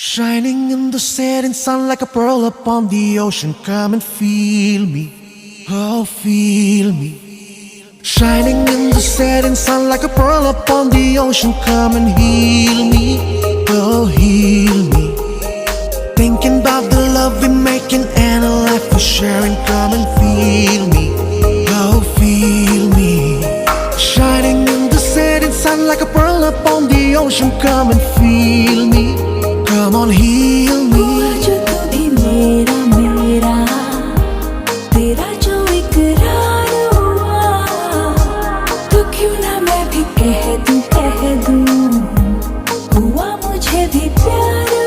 Shining in the setting sun like a pearl upon the ocean. Come and feel me, oh feel me. Shining in the setting sun like a pearl upon the ocean. Come and heal me, oh heal me. Thinking about the love we're making and a life we're sharing. Come and feel me, oh feel me. Shining in the setting sun like a pearl upon the ocean. Come and feel me, come on heal me. जो तू भी मेरा मेरा तेरा जो इकरार हुआ तो क्यों ना मैं भी कह दूं हुआ मुझे भी प्यार